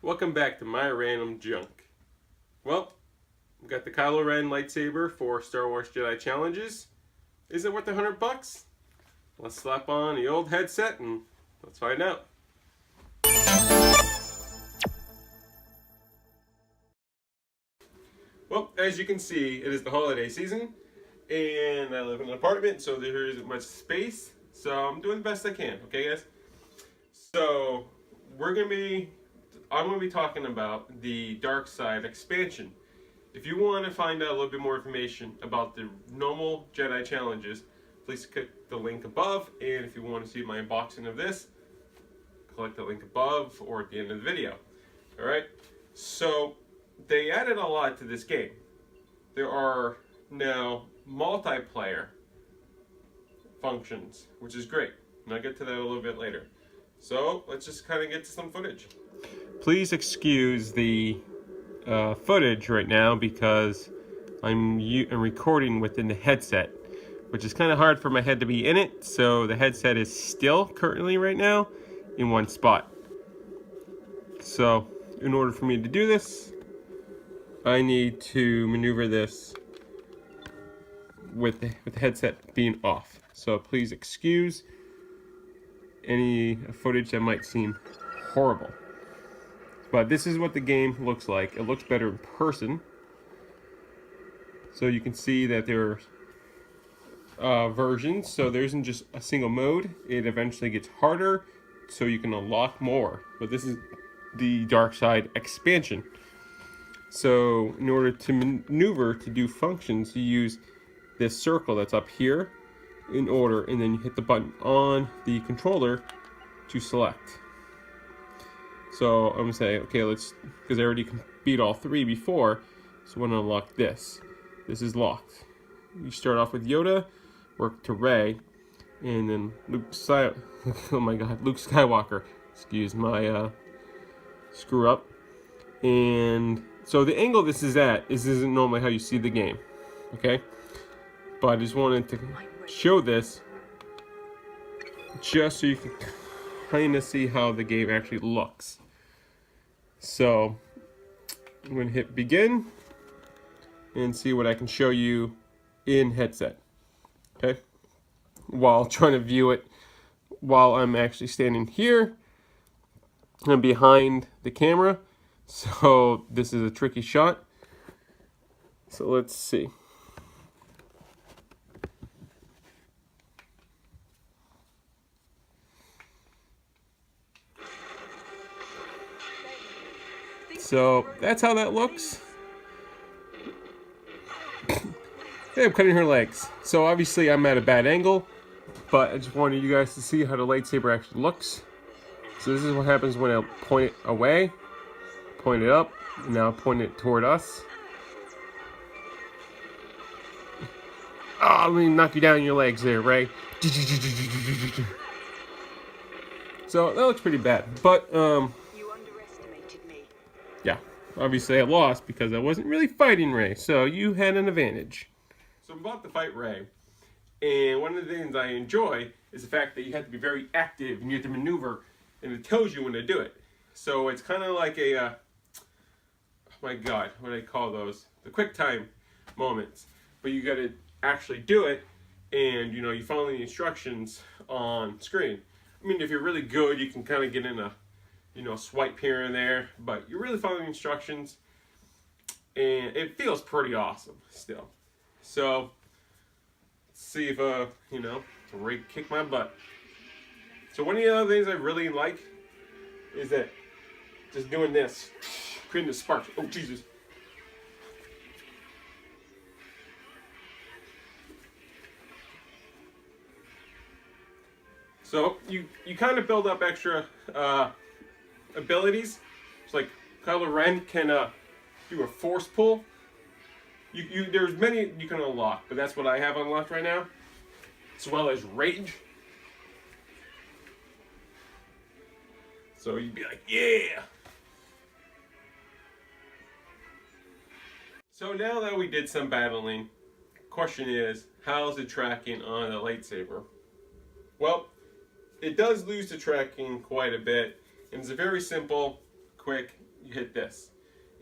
Welcome back to my random junk. Well, we got the Kylo Ren lightsaber for Star Wars Jedi Challenges. Is it worth $100? Let's slap on the old headset and let's find out. Well, as you can see, it is the holiday season, and I live in an apartment, so there isn't much space. So I'm doing the best I can, okay, guys? So I'm gonna be talking about the Dark Side expansion. If you want to find out a little bit more information about the normal Jedi challenges, please click the link above. And if you want to see my unboxing of this, click the link above or at the end of the video. Alright, so they added a lot to this game. There are now multiplayer functions, which is great. And I'll get to that a little bit later. So let's just kind of get to some footage. Please excuse the footage right now because I'm recording within the headset, which is kind of hard for my head to be in it. So the headset is still currently right now in one spot. So in order for me to do this, I need to maneuver this with the headset being off. So please excuse any footage that might seem horrible. But this is what the game looks like. It looks better in person. So you can see that there are versions. So there isn't just a single mode. It eventually gets harder, so you can unlock more. But this is the Dark Side expansion. So in order to maneuver, to do functions, you use this circle that's up here in order, and then you hit the button on the controller to select. So I'm gonna say, okay, because I already beat all three before, so I'm gonna unlock this. This is locked. You start off with Yoda, work to Rey, and then Luke Skywalker. Excuse my screw up. And so the angle this is at isn't normally how you see the game, okay? But I just wanted to show this just so you can kind of see how the game actually looks. So I'm going to hit begin and see what I can show you in headset, okay? While trying to view it while I'm actually standing here and behind the camera. So this is a tricky shot. So let's see. So that's how that looks. Hey, I'm cutting her legs. So obviously I'm at a bad angle, but I just wanted you guys to see how the lightsaber actually looks. So this is what happens when I point it away, point it up, and now point it toward us. Oh, let me knock you down your legs there, Ray. So that looks pretty bad, but yeah, obviously I lost because I wasn't really fighting Rey, so you had an advantage. So I'm about to fight Rey, and one of the things I enjoy is the fact that you have to be very active and you have to maneuver, and it tells you when to do it. So it's kind of like a, oh my god, what do I call those? The quick time moments. But you got to actually do it, and you follow the instructions on screen. I mean, if you're really good, you can kind of get in a swipe here and there, but you're really following instructions, and it feels pretty awesome still. So, let's see if, Ray kick my butt. So one of the other things I really like is that just doing this, creating the sparks. Oh, Jesus. So, you kind of build up extra, abilities. It's like Kylo Ren can do a force pull. There's many you can unlock, but that's what I have unlocked right now, as well as rage. So you'd be like, yeah. So now that we did some battling, question is, how's it tracking on the lightsaber? Well, it does lose the tracking quite a bit, and it's a very simple, quick you hit this.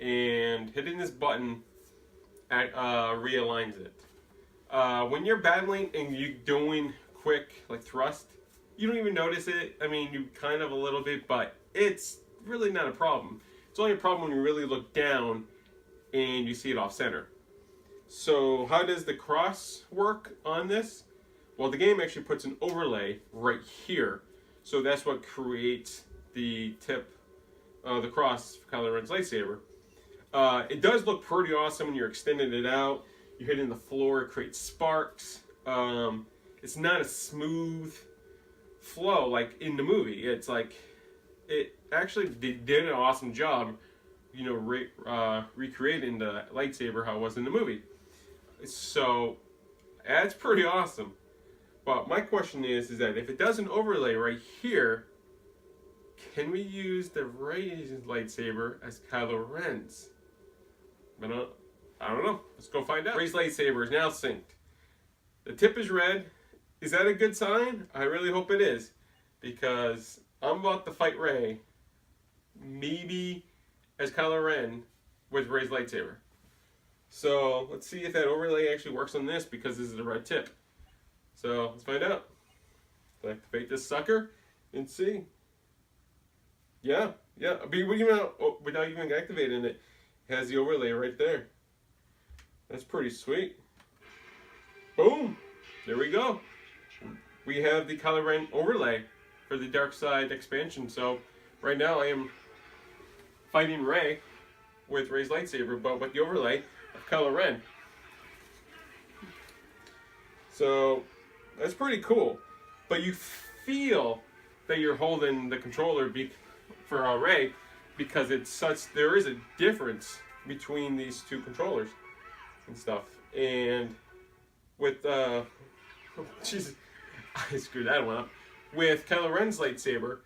And hitting this button realigns it. When you're battling and you're doing quick like thrust, you don't even notice it. I mean, you kind of a little bit, but it's really not a problem. It's only a problem when you really look down and you see it off center. So how does the cross work on this? Well, the game actually puts an overlay right here. So that's what creates the tip, the cross for Kylo Ren's lightsaber. It does look pretty awesome when you're extending it out. You're hitting the floor, it creates sparks. It's not a smooth flow like in the movie. It's like, it actually did an awesome job, you know, recreating the lightsaber how it was in the movie. So that's pretty awesome. But my question is that if it does an overlay right here, can we use the Rey's lightsaber as Kylo Ren's? I don't know. Let's go find out. Rey's lightsaber is now synced. The tip is red. Is that a good sign? I really hope it is, because I'm about to fight Rey, maybe as Kylo Ren with Rey's lightsaber. So let's see if that overlay actually works on this, because this is the red tip. So let's find out. Let's activate this sucker and see. Yeah. Without even activating it, it has the overlay right there. That's pretty sweet. Boom! There we go. We have the Kylo Ren overlay for the Dark Side expansion. So right now I am fighting Rey with Rey's lightsaber, but with the overlay of Kylo Ren. So that's pretty cool. But you feel that you're holding the controller for Rey, because there is a difference between these two controllers and stuff. And with Jesus, I screwed that one up. With Kylo Ren's lightsaber,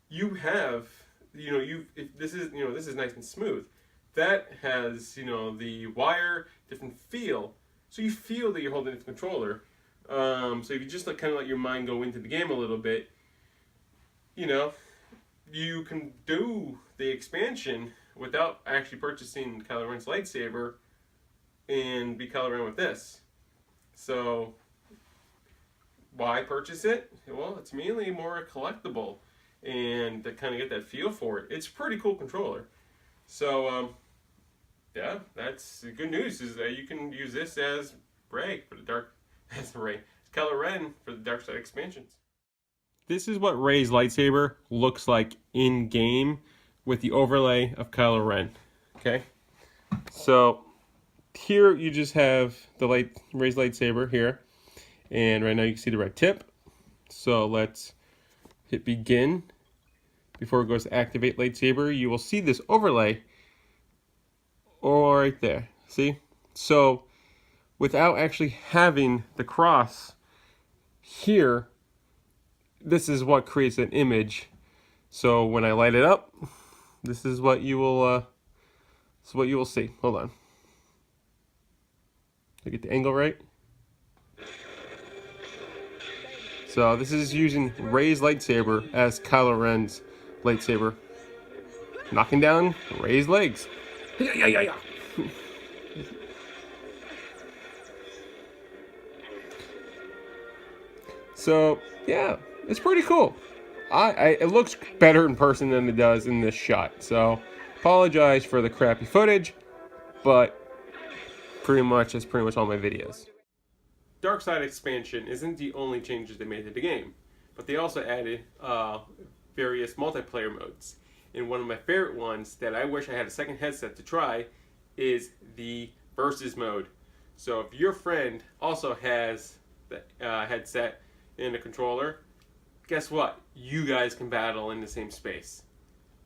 you have, this is nice and smooth. That has, the wire, different feel. So you feel that you're holding the controller. So if you just kind of let your mind go into the game a little bit, you can do the expansion without actually purchasing Kylo Ren's lightsaber and be Kylo Ren with this. So why purchase it? Well, it's mainly more collectible and to kind of get that feel for it. It's a pretty cool controller. So yeah, that's the good news, is that you can use this as Rey for the Kylo Ren for the Dark Side expansions. This is what Rey's lightsaber looks like in game with the overlay of Kylo Ren. Okay, so here you just have the Rey's lightsaber here, and right now you can see the red tip. So let's hit begin. Before it goes to activate lightsaber, you will see this overlay right there. See? So without actually having the cross here, this is what creates an image. So when I light it up, this is what you will see. Hold on. I get the angle right. So this is using Rey's lightsaber as Kylo Ren's lightsaber, knocking down Rey's legs. So yeah, it's pretty cool. It looks better in person than it does in this shot. So apologize for the crappy footage, but that's pretty much all my videos. Dark Side expansion isn't the only changes they made to the game, but they also added various multiplayer modes. And one of my favorite ones that I wish I had a second headset to try is the versus mode. So if your friend also has the headset and a controller, guess what? You guys can battle in the same space.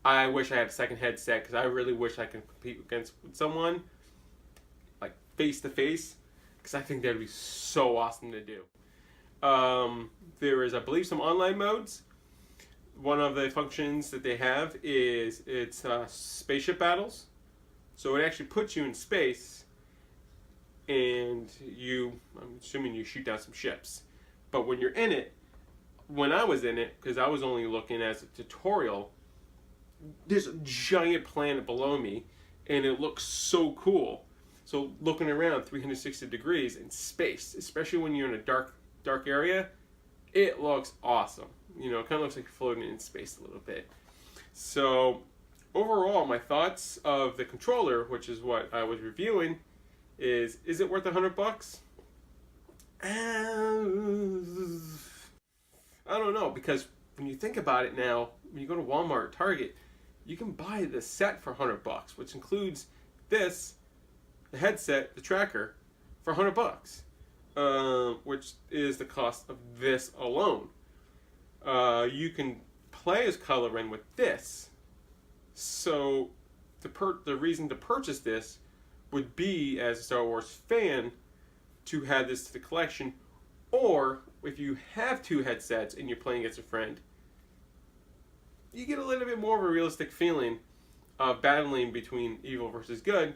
I wish I had a second headset, because I really wish I could compete against someone like face to face, because I think that would be so awesome to do. There is, I believe, some online modes. One of the functions that they have is it's spaceship battles. So it actually puts you in space, and I'm assuming you shoot down some ships. But when you're in it, when I was in it, because I was only looking as a tutorial, there's a giant planet below me, and it looks so cool. So looking around 360 degrees in space, especially when you're in a dark area, it looks awesome. You know, it kind of looks like you're floating in space a little bit. So overall, my thoughts of the controller, which is what I was reviewing, is it worth $100? I don't know, because when you think about it now, when you go to Walmart or Target, you can buy the set for $100, which includes this, the headset, the tracker, for $100, which is the cost of this alone. You can play as Kylo Ren with this. So the reason to purchase this would be, as a Star Wars fan, to add this to the collection, or if you have two headsets and you're playing against a friend, you get a little bit more of a realistic feeling of battling between evil versus good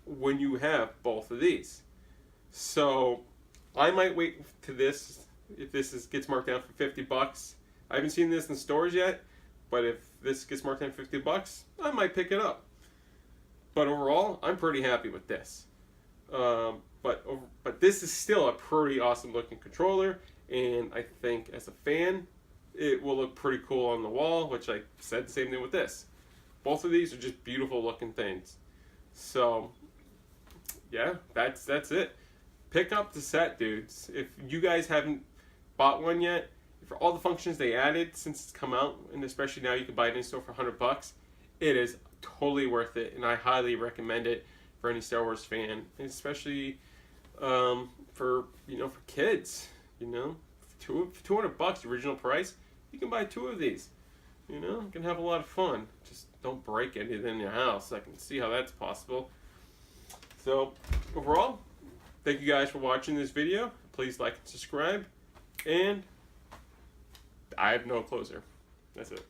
when you have both of these. So I might wait to this, if this gets marked down for $50. I haven't seen this in stores yet, but if this gets marked down for $50, I might pick it up. But overall, I'm pretty happy with this. But this is still a pretty awesome looking controller, and I think as a fan, it will look pretty cool on the wall, which I said the same thing with this. Both of these are just beautiful looking things. So yeah, that's it. Pick up the set, dudes. If you guys haven't bought one yet, for all the functions they added since it's come out, and especially now you can buy it in store for $100, it is totally worth it, and I highly recommend it for any Star Wars fan, and especially for kids. You know, for $200, the original price, you can buy 2 of these. You know, you can have a lot of fun. Just don't break anything in your house. I can see how that's possible. So overall, thank you guys for watching this video. Please like and subscribe, and I have no closer. That's it.